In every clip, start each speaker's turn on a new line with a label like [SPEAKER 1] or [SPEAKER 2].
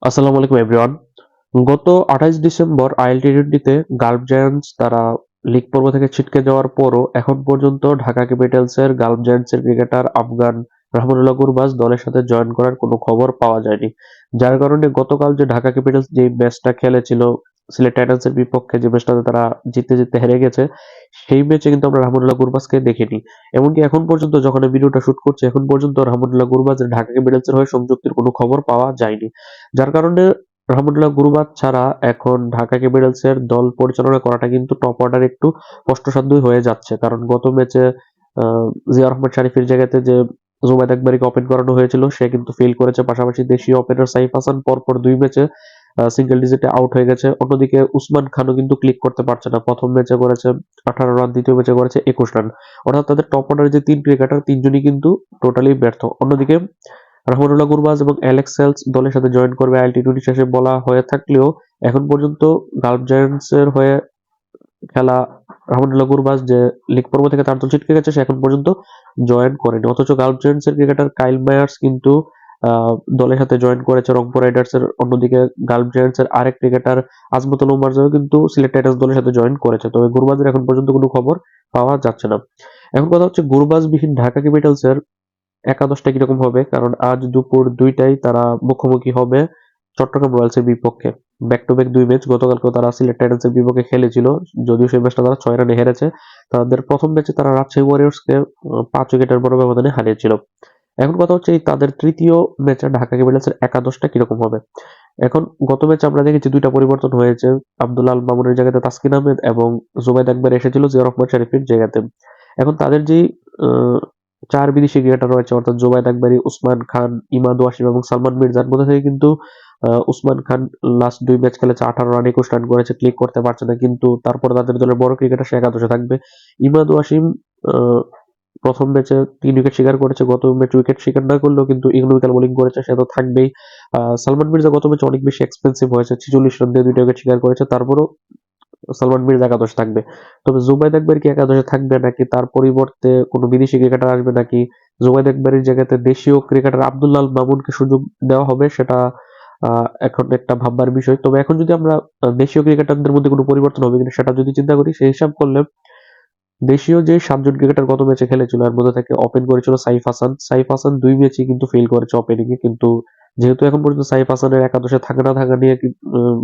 [SPEAKER 1] আসসালামু আলাইকুম এভরিওয়ান। গত 28 ডিসেম্বর ILT20-তে গালফ জায়ান্টস তারা লিগ পর্ব থেকে ছিটকে যাওয়ার পরও এখন পর্যন্ত ঢাকা ক্যাপিটালসের গালফ জায়ান্টসের ক্রিকেটার আফগান রাহমানুল্লাহ গুরবাজ দলের সাথে জয়েন করার কোনো খবর পাওয়া যায়নি। যার কারণে গতকাল যে ঢাকা ক্যাপিটালস যে ম্যাচটা খেলেছিল সিলেট টাইটান্সের বিপক্ষে, যে ম্যাচটাতে তারা জিততে জিততে হেরে গেছে, সেই ম্যাচে কিন্তু আমরা রাহমানুল্লাহ গুরবাজকে দেখিনি। এমনকি এখন পর্যন্ত যখন এই ভিডিওটা শুট করছি, এখন পর্যন্ত রাহমানুল্লাহ গুরবাজের ঢাকা ক্যাপিটালসের হয়ে সংযুক্তির কোনো খবর পাওয়া যায়নি। যার কারণে রহমতুল্লাহ গুরবাজ ছাড়া এখন ঢাকা ক্যাপিটালসের দল পরিচালনা করাটা কিন্তু টপ অর্ডার একটু কষ্টসাধ্যই হয়ে যাচ্ছে। কারণ গত ম্যাচে জিয়া রহমান শরীফের জায়গাতে যে জুবায়েদ আকবরীকে ওপেন করানো হয়েছিল সে কিন্তু ফেল করেছে। পাশাপাশি দেশীয় ওপেনার সাইফ হাসান পরপর 2 ম্যাচে সিঙ্গেল ডিজিটে আউট হয়ে গেছে। অন্যদিকে উসমান খানও কিন্তু ক্লিক করতে পারছে না। প্রথম ম্যাচে করেছে 18 রান, দ্বিতীয় ম্যাচে করেছে 21 রান। অর্থাৎ তাদের টপ অর্ডারের যে 3 ক্রিকেটার, তিনজনই কিন্তু টোটালি ব্যর্থ। অন্যদিকে রাহমানুল্লাহ গুরবাজ এবং অ্যালেক্স সেলস দলের সাথে জয়েন করবে ILT20 শেষে বলা হয়ে থাকলেও এখন পর্যন্ত গালফ জায়ান্টস এর হয়ে খেলা রাহমানুল্লাহ গুরবাজ যে লিগ পর্ব থেকে তার দল ছিটকে গেছে, সে এখন পর্যন্ত জয়েন করেনি। অথচ গালফ জায়ান্টস এর ক্রিকেটার কাইল মায়ার্স কিন্তু দলের সাথে জয়েন করেছে রংপুর রাইডার্স এর। অন্যদিকে গালফ জায়ান্টস এর আরেক ক্রিকেটার আজমতুল উমারও কিন্তু সিলেট টাইটান্স দলের সাথে জয়েন করেছে। তবে গুরবাজের এখন পর্যন্ত কোনো খবর পাওয়া যাচ্ছে না। এখন কথা হচ্ছে গুরবাজবিহীন ঢাকা ক্যাপিটালস এর একাদশটা কিরকম হবে, কারণ আজ দুপুর 2টায় তারা মুখোমুখি হবে চট্টগ্রাম রয়্যালসের বিপক্ষে। ব্যাক টু ব্যাক 2 ম্যাচ, গতকালকেও তারা সিলেট টাইটান্সের বিপক্ষে খেলেছিল, যদিও সেই ম্যাচটা তারা 6 রানে হেরেছে। তাদের প্রথম ম্যাচে তারা রাজশাহী ওয়ারিয়র্সকে 5 উইকেটের বড় ব্যবধানে হারিয়েছিল। এখন কথা হচ্ছে এই তাদের তৃতীয় ম্যাচে ঢাকা ক্যাপিটালসের একাদশটা কিরকম হবে। এখন গত ম্যাচে আমরা দেখেছি 2টা পরিবর্তন হয়েছে, আব্দুল আল মামুনের জায়গাতে তাসকিন আহমেদ এবং জুবায়েদ আকবর এসেছিল জিয়া রহমান শরীফের জায়গাতে। এখন তাদের যেই আহ, 4 বিদেশি ক্রিকেটার রয়েছে, অর্থাৎ জুবায়েদ আকবরী, উসমান খান, ইমাদ ওয়াসিম এবং সালমান মির্জার মধ্যে থেকে কিন্তু উসমান খান লাস্ট 2 ম্যাচ খেলেছে, 18 রান 21 রান করেছে, ক্লিক করতে পারছে না। কিন্তু তারপরে তাদের দলের বড় ক্রিকেটার সে একাদশে থাকবে। ইমাদ ওয়াসিম আহ, প্রথম ম্যাচে 3 উইকেট শিকার করেছে, গত ম্যাচ উইকেট শিকার না করলেও কিন্তু ইকোনমিক্যাল বোলিং করেছে, সে তো থাকবেই। সালমান মির্জা গত ম্যাচে অনেক বেশি এক্সপেন্সিভ হয়েছে, 46 রান দিয়ে 2টা উইকেট শিকার করেছে, তারপরও সালমান মির্জা একাদশে থাকবে। তবে জুবায়েদ আকবর কি একাদশে থাকবে, নাকি তার পরিবর্তে কোনো বিদেশি ক্রিকেটার আসবে, নাকি জুবায়েদ আকবরের জায়গাতে দেশীয় ক্রিকেটার আব্দুল্লাহ আল মামুনকে সুযোগ দেওয়া হবে, সেটা এখন একটা ভাববার বিষয়। তবে এখন যদি আমরা দেশীয় ক্রিকেটারদের মধ্যে কোনো পরিবর্তন হবে কিনা সেটা যদি চিন্তা করি, সেই হিসাব করলে দেশীয় যে 7 জন ক্রিকেটার গত ম্যাচে খেলেছিল এর মধ্যে থেকে ওপেন করেছিল সাইফ হাসান। সাইফ হাসান 2 ম্যাচই কিন্তু ফেল করেছে ওপেনিং এ। কিন্তু যেহেতু এখন পর্যন্ত সাইফ হাসানের একাদশে থাকা না থাকা নিয়ে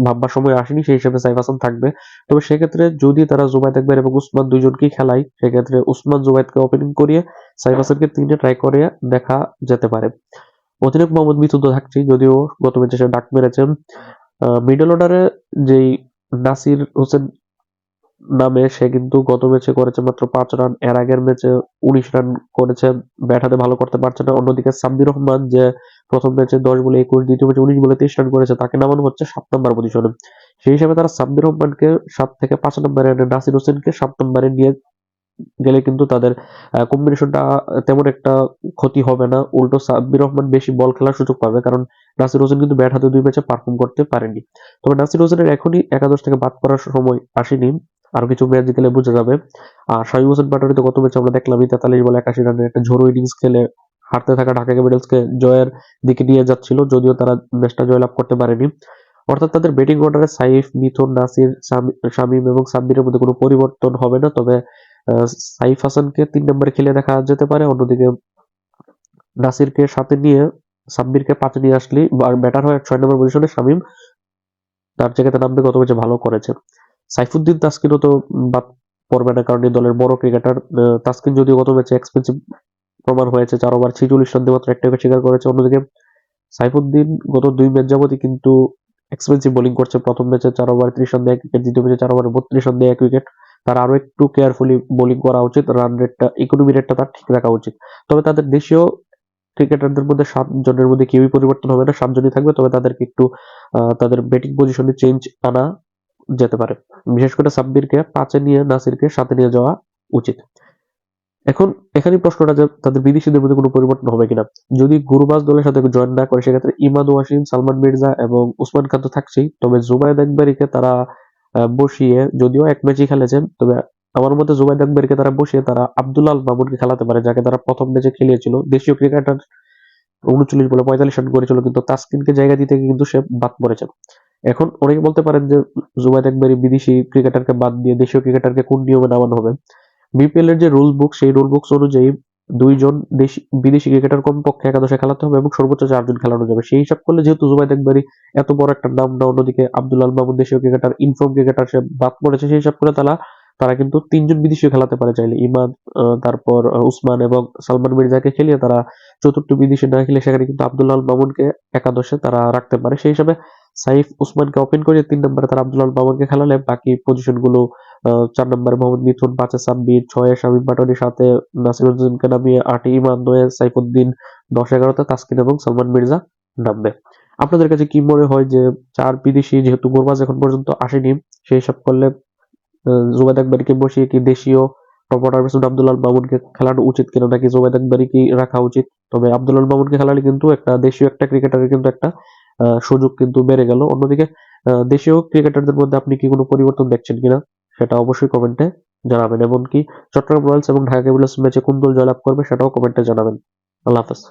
[SPEAKER 1] ভাববার সময় আসেনি, সেই হিসেবে সাইফ হাসান থাকবে। তবে সেক্ষেত্রে যদি তারা জুবায়েদ আকবর এবং উসমান দুইজনকেই খেলায়, সেক্ষেত্রে উসমান জুবায়েদকে ওপেনিং করিয়ে সাইফ হাসানকে 3-এ ট্রাই করে দেখা যেতে পারে। অধিনায়ক মোহাম্মদ মিথুন তো থাকছেই, যদিও গত ম্যাচে সে ডাক মেরেছেন। মিডল অর্ডারে যেই নাসির হোসেন নামে, সে কিন্তু গত ম্যাচে করেছে মাত্র 5 রান, এর আগের ম্যাচে 19 রান করেছে, ব্যাট হাতে ভালো করতে পারছে না। অন্যদিকে সাব্বির রহমান যে প্রথম ম্যাচে 10 বলে 21, দ্বিতীয় ম্যাচে 19 বলে 23 রান করেছে, তাকে নামানো হচ্ছে 7 নম্বর পজিশনে। সেই হিসাবে তারা সাব্বির রহমানকে 7 থেকে 5 নম্বরে এনে নাসির হোসেনকে 7 নম্বরে নিয়ে গেলে কিন্তু তাদের কম্বিনেশনটা তেমন একটা ক্ষতি হবে না। উল্টো সাব্বির রহমান বেশি বল খেলার সুযোগ পাবে, কারণ নাসির হোসেন কিন্তু ব্যাট হাতে 2 ম্যাচে পারফর্ম করতে পারেনি। তবে নাসির হোসেনের এখনই একাদশ থেকে বাদ পড়ার সময় আসেনি, আরো কিছু ম্যাচ গেলে বোঝা যাবে। আর শামীম হোসেন পাটোয়ারি তো গত ম্যাচে আমরা দেখলামই 43 বলে 81 রানের একটা ঝোড়ো ইনিংস খেলে হারতে থাকা ঢাকা ক্যাপিটালসকে জয়ের দিকে নিয়ে যাচ্ছিল, যদিও তারা ম্যাচটা জয়লাভ করতে পারেনি। অর্থাৎ তাদের ব্যাটিং অর্ডারে সাইফ, মিথুন, নাসির, শামীম এবং সাব্বিরের মধ্যে কোনো পরিবর্তন হবে না। তবে সাইফ হাসানকে 3 নম্বরে খেলে দেখা যেতে পারে। অন্যদিকে নাসিরকে সাথে নিয়ে সাব্বিরকে 5-এ নিয়ে আসলে ব্যাটার হয় 6 নম্বর পজিশনে শামীম, তার জায়গাতে নামবে, গত ম্যাচে ভালো করেছে। সাইফুদ্দিন তাসকিনও তো বাদ পড়বে না, কারণ এই দলের বড় ক্রিকেটার। তাসকিন যদিও গত ম্যাচে এক্সপেন্সিভ প্রমাণ হয়েছে, 4 ওভার 46 রান দিয়ে মাত্র একটা উইকেট শিকার করেছে। অন্যদিকে সাইফুদ্দিন গত 2 ম্যাচ যাবতই কিন্তু এক্সপেন্সিভ বোলিং করছে। প্রথম ম্যাচে 4 ওভার 30 রান দিয়ে 1 উইকেট, দ্বিতীয় ম্যাচে 4 ওভার 32 রান দিয়ে 1 উইকেট। তার আরো একটু কেয়ারফুলি বোলিং করা উচিত, রান রেটটা, ইকোনমি রেটটা তার ঠিক রাখা উচিত। তবে তাদের দেশীয় ক্রিকেটারদের মধ্যে 7 জনের মধ্যে কেউই পরিবর্তন হবে না, 7 জনই থাকবে। তবে তাদেরকে একটু তাদের ব্যাটিং পজিশনে চেঞ্জ আনা যেতে পারে। বিশেষ করে সাব্বিরকে 5-এ নিয়ে নাসিরকে 7-এ নিয়ে যাওয়া উচিত। এখন এখানে প্রশ্নটা যে তাদের বিদেশিদের মধ্যে কোনো পরিবর্তন হবে কিনা। যদি গুরবাজ দলের সাথে জয়েন না করে, সেক্ষেত্রে ইমাদ ওয়াসিম, সালমান মির্জা এবং উসমান খান তো থাকছেই। তবে জুবায়েদ আকবরীকে তারা বসিয়ে, যদিও 1 ম্যাচই খেলেছেন, তবে আমার মতে জুবায়েদ আকবরীকে তারা বসিয়ে তারা আব্দুল আল মামুনকে খেলাতে পারে, যাকে তারা প্রথম ম্যাচে খেলিয়েছিল। দেশীয় ক্রিকেটার 39 বলে 45 রান করেছিল, কিন্তু তাসকিনকে জায়গা দিতে গিয়ে কিন্তু সে বাদ পড়েছে। এখন অনেকে বলতে পারেন যে জুবায়ের আকবরী বিদেশি ক্রিকেটারকে বাদ দিয়ে দেশীয় ক্রিকেটারকে কোন নিয়মে নামানো হবে। বিপিএল এর যে রুল বুক, সেই রুল বুকস অনুযায়ী দুইজন বিদেশি ক্রিকেটার কমপক্ষে একাদশে খেলাতে হবে এবং সর্বোচ্চ 4 জন খেলানো যাবে। সেই হিসাব করলে যেহেতু জুবায়ের আকবরী এত বড় একটা নাম না, অন্যদিকে আব্দুল আল মামুন দেশীয় ক্রিকেটার, ইনফর্ম ক্রিকেটার, সে বাদ পড়েছে, সেই হিসাব করে তারা কিন্তু 3 জন বিদেশিও খেলাতে পারে চাইলে। ইমাদ, তারপর উসমান এবং সালমান মির্জাকে খেলিয়ে তারা চতুর্থ বিদেশি না খেলে সেখানে কিন্তু আব্দুল আল মামুনকে একাদশে তারা রাখতে পারে। সেই হিসাবে সাইফ উসমানকে ওপেন করে 3 নম্বরে তারা আব্দুল আল মামুনকে খেলালে বাকি পজিশন গুলো 4 নম্বরে মোহাম্মদ মিথুন, 5-এ সাব্বির, 6-এ শামীম পাটোয়ারি, 7-এ নাসিরুদ্দিনকে নামিয়ে 8-এ ইমাদ, 9-এ সাইফুদ্দিন, 10-11-তে তাসকিন এবং সালমান মির্জা নামবে। আপনাদের কাছে কি মনে হয় যে 4 বিদেশি, যেহেতু গুরবাজ এখন পর্যন্ত আসেনি, সেই হিসাব করলে জুবায়ের আকবরীকে বসিয়ে কি দেশীয় টপ অর্ডার ব্যাটসম্যান আব্দুল আল মামুনকে খেলানো উচিত কিনা, নাকি জুবায়ের আকবরীকে রাখা উচিত? তবে আব্দুল আল মামুনকে খেলালে কিন্তু একটা দেশীয় একটা ক্রিকেটারের কিন্তু একটা সুযোগ কিন্তু বেড়ে গেল। অন্যদিকে দেশীয় ক্রিকেটারদের মধ্যে আপনি কি কোনো পরিবর্তন দেখছেন কিনা সেটা অবশ্যই কমেন্টে জানাবেন। এমনকি চট্টগ্রাম রয়্যালস এবং ঢাকা ক্যাপিটালস ম্যাচে কোন দল জয়লাভ করবে সেটাও কমেন্টে জানাবেন। আল্লাহ হাফেজ।